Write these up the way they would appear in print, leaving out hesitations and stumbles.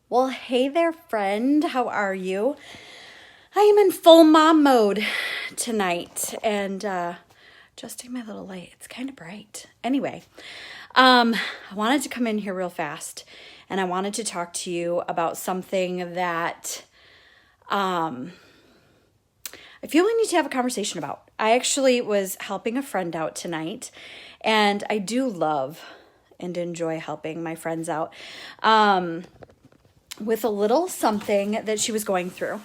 Well, hey there, friend. How are you? I am in full mom mode tonight and adjusting my little light. It's kind of bright. Anyway, I wanted to come in here real fast and I wanted to talk to you about something that I feel we need to have a conversation about. I actually was helping a friend out tonight, and I do love and enjoy helping my friends out. With a little something that she was going through.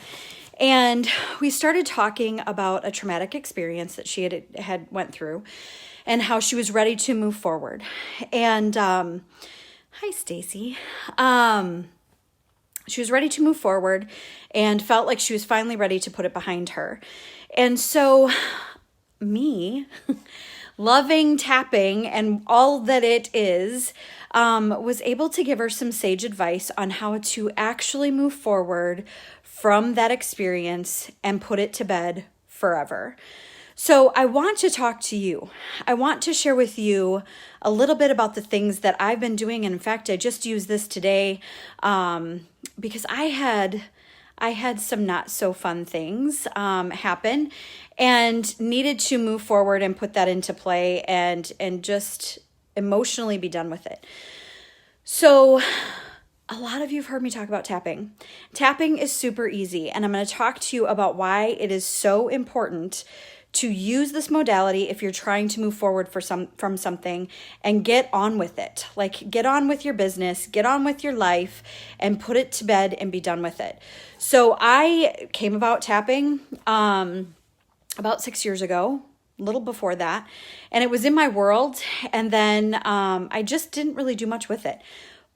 And we started talking about a traumatic experience that she had went through and how she was ready to move forward. And hi, Stacy. She was ready to move forward and felt like she was finally ready to put it behind her. And so me, loving tapping and all that it is, was able to give her some sage advice on how to actually move forward from that experience and put it to bed forever. So I want to talk to you. I want to share with you a little bit about the things that I've been doing. And in fact, I just used this today because I had some not so fun things happen and needed to move forward and put that into play and just emotionally be done with it. So a lot of you have heard me talk about tapping. Tapping is super easy, and I'm going to talk to you about why it is so important to use this modality if you're trying to move forward from something and get on with it. Like, get on with your business, get on with your life, and put it to bed and be done with it. So I came about tapping about 6 years ago, a little before that, and it was in my world, and then I just didn't really do much with it.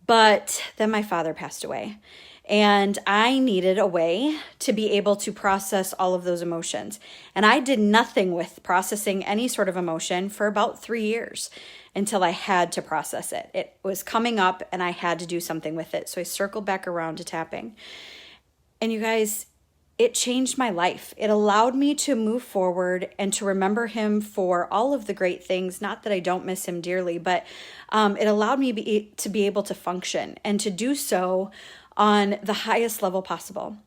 But then my father passed away, and I needed a way to be able to process all of those emotions. And I did nothing with processing any sort of emotion for about 3 years until I had to process it. It was coming up and I had to do something with it. So I circled back around to tapping. And you guys, it changed my life. It allowed me to move forward and to remember him for all of the great things. Not that I don't miss him dearly, but it allowed me to be able to function and to do so on the highest level possible.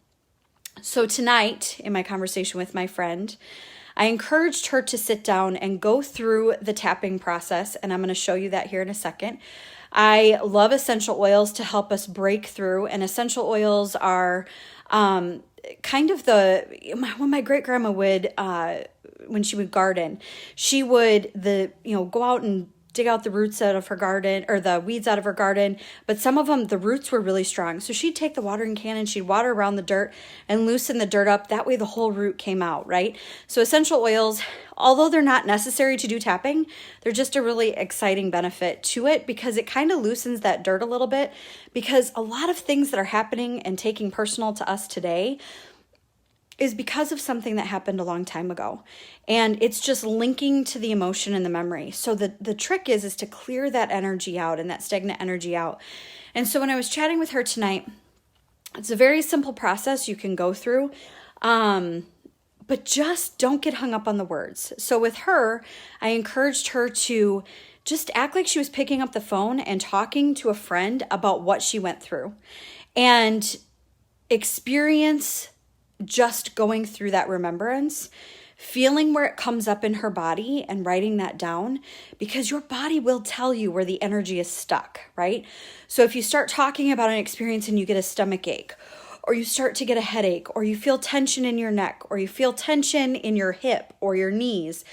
So tonight, in my conversation with my friend, I encouraged her to sit down and go through the tapping process, and I'm going to show you that here in a second. I love essential oils to help us break through, and essential oils are kind of when my great grandma would, when she would garden, she would go out and dig out the roots out of her garden or the weeds out of her garden, but some of them, the roots were really strong. So she'd take the watering can and she'd water around the dirt and loosen the dirt up. That way the whole root came out, right? So essential oils, although they're not necessary to do tapping, they're just a really exciting benefit to it because it kind of loosens that dirt a little bit, because a lot of things that are happening and taking personal to us today is because of something that happened a long time ago. And it's just linking to the emotion and the memory. So the trick is to clear that energy out and that stagnant energy out. And so when I was chatting with her tonight, it's a very simple process you can go through, but just don't get hung up on the words. So with her, I encouraged her to just act like she was picking up the phone and talking to a friend about what she went through and experience just going through that remembrance, feeling where it comes up in her body and writing that down, because your body will tell you where the energy is stuck, right? So if you start talking about an experience and you get a stomach ache, or you start to get a headache, or you feel tension in your neck, or you feel tension in your hip or your knees,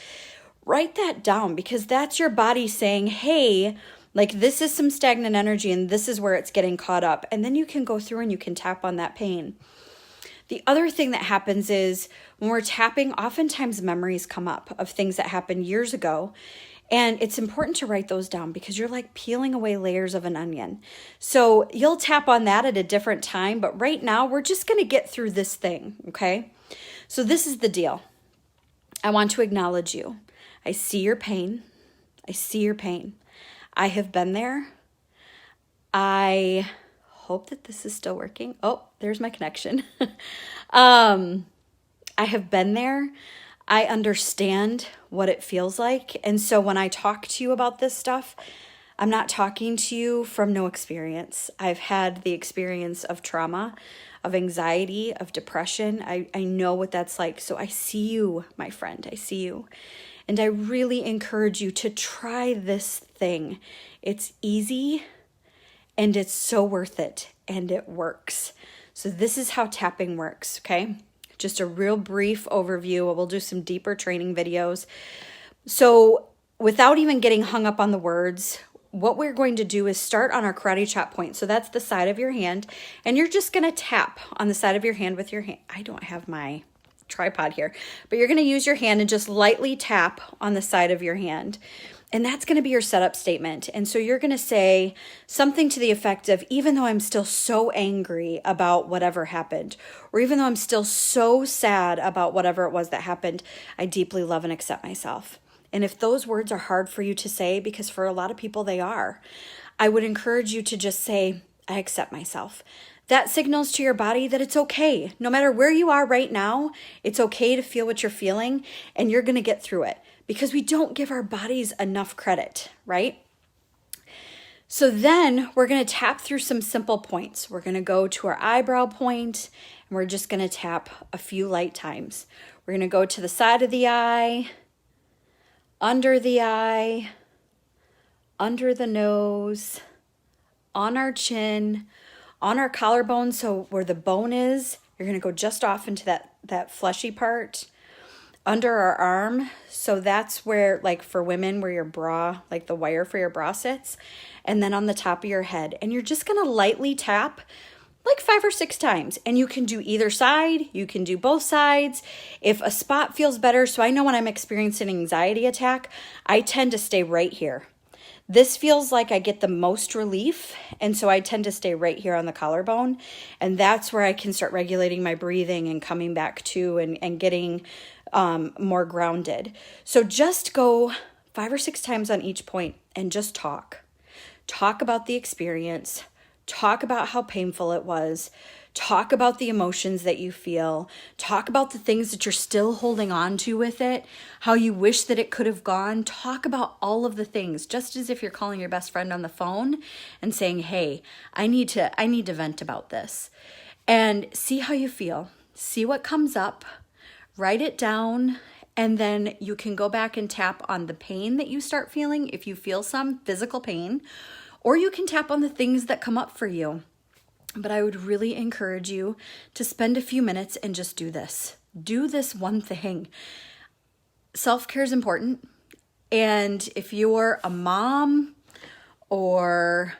write that down, because that's your body saying, hey, like, this is some stagnant energy and this is where it's getting caught up. And then you can go through and you can tap on that pain. The other thing that happens is when we're tapping, oftentimes memories come up of things that happened years ago. And it's important to write those down because you're like peeling away layers of an onion. So you'll tap on that at a different time. But right now, we're just going to get through this thing, okay? So this is the deal. I want to acknowledge you. I see your pain. I see your pain. I have been there. I hope that this is still working. Oh, there's my connection. I have been there. I understand what it feels like. And so when I talk to you about this stuff, I'm not talking to you from no experience. I've had the experience of trauma, of anxiety, of depression. I know what that's like. So I see you, my friend. I see you. And I really encourage you to try this thing. It's easy and it's so worth it and it works. So this is how tapping works, okay? Just a real brief overview. We'll do some deeper training videos. So without even getting hung up on the words, what we're going to do is start on our karate chop point. So that's the side of your hand, and you're just going to tap on the side of your hand with your hand. I don't have my tripod here, but you're going to use your hand and just lightly tap on the side of your hand. And that's going to be your setup statement. And so you're going to say something to the effect of, even though I'm still so angry about whatever happened, or even though I'm still so sad about whatever it was that happened, I deeply love and accept myself. And if those words are hard for you to say, because for a lot of people they are, I would encourage you to just say, I accept myself. That signals to your body that it's okay. No matter where you are right now, it's okay to feel what you're feeling, and you're going to get through it, because we don't give our bodies enough credit, right? So then we're going to tap through some simple points. We're going to go to our eyebrow point, and we're just going to tap a few light times. We're going to go to the side of the eye, under the eye, under the nose, on our chin, on our collarbone, so where the bone is, you're going to go just off into that fleshy part, under our arm, so that's where, like for women, where your bra, like the wire for your bra sits, and then on the top of your head. And you're just going to lightly tap like 5 or 6 times. And you can do either side. You can do both sides. If a spot feels better, so I know when I'm experiencing an anxiety attack, I tend to stay right here. This feels like I get the most relief, and so I tend to stay right here on the collarbone, and that's where I can start regulating my breathing and coming back to and getting more grounded. So just go 5 or 6 times on each point and just talk. Talk about the experience. Talk about how painful it was. Talk about the emotions that you feel. Talk about the things that you're still holding on to with it, how you wish that it could have gone. Talk about all of the things, just as if you're calling your best friend on the phone and saying, hey, I need to vent about this. And see how you feel. See what comes up. Write it down. And then you can go back and tap on the pain that you start feeling if you feel some physical pain, or you can tap on the things that come up for you. But I would really encourage you to spend a few minutes and just do this. Do this one thing. Self-care is important. And if you're a mom or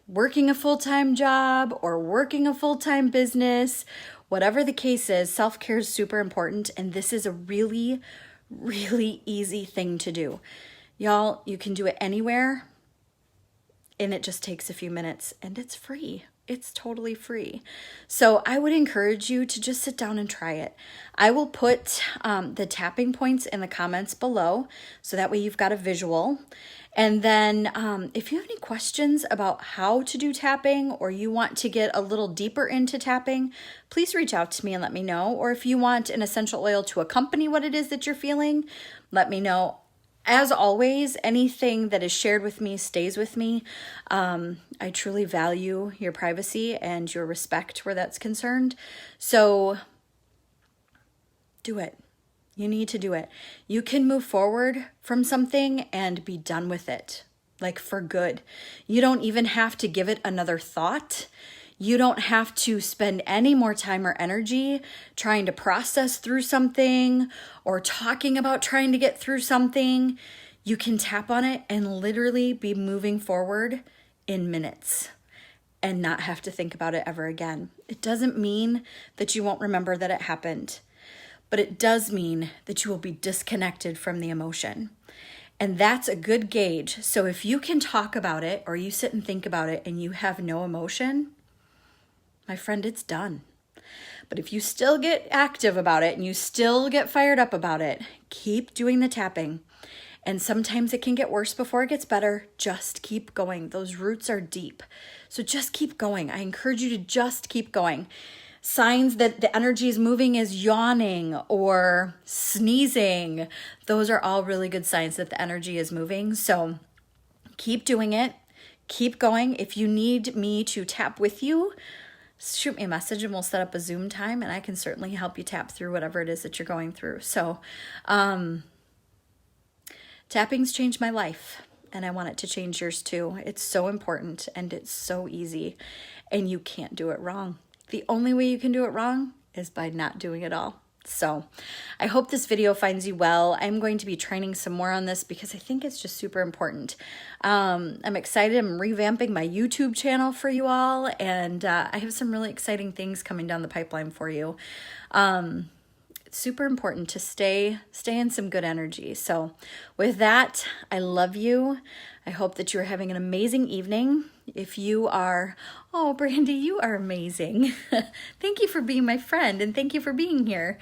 working a full-time job or working a full-time business, whatever the case is, self-care is super important. And this is a really, really easy thing to do. Y'all, you can do it anywhere. And it just takes a few minutes, and it's free. It's totally free. So I would encourage you to just sit down and try it. I will put the tapping points in the comments below, so that way you've got a visual. And then if you have any questions about how to do tapping, or you want to get a little deeper into tapping, please reach out to me and let me know. Or if you want an essential oil to accompany what it is that you're feeling, let me know. As always, anything that is shared with me stays with me. I truly value your privacy and your respect where that's concerned. So do it. You need to do it. You can move forward from something and be done with it, like for good. You don't even have to give it another thought. You don't have to spend any more time or energy trying to process through something or talking about trying to get through something. You can tap on it and literally be moving forward in minutes and not have to think about it ever again. It doesn't mean that you won't remember that it happened, but it does mean that you will be disconnected from the emotion. And that's a good gauge. So if you can talk about it, or you sit and think about it and you have no emotion, my friend, it's done. But if you still get active about it and you still get fired up about it, keep doing the tapping. And sometimes it can get worse before it gets better. Just keep going. Those roots are deep. So just keep going. I encourage you to just keep going. Signs that the energy is moving is yawning or sneezing. Those are all really good signs that the energy is moving. So keep doing it. keep going. If you need me to tap with you, shoot me a message and we'll set up a Zoom time, and I can certainly help you tap through whatever it is that you're going through. So tapping's changed my life, and I want it to change yours too. It's so important and it's so easy, and you can't do it wrong. The only way you can do it wrong is by not doing it all. So I hope this video finds you well. I'm going to be training some more on this because I think it's just super important. I'm excited. I'm revamping my YouTube channel for you all, and I have some really exciting things coming down the pipeline for you. It's super important to stay in some good energy. So with that, I love you. I hope that you're having an amazing evening. If you are, oh, Brandy, you are amazing. Thank you for being my friend, and thank you for being here.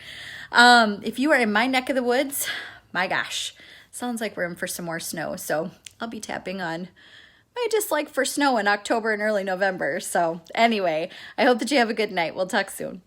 If you are in my neck of the woods, my gosh, sounds like we're in for some more snow. So I'll be tapping on my dislike for snow in October and early November. So anyway, I hope that you have a good night. We'll talk soon.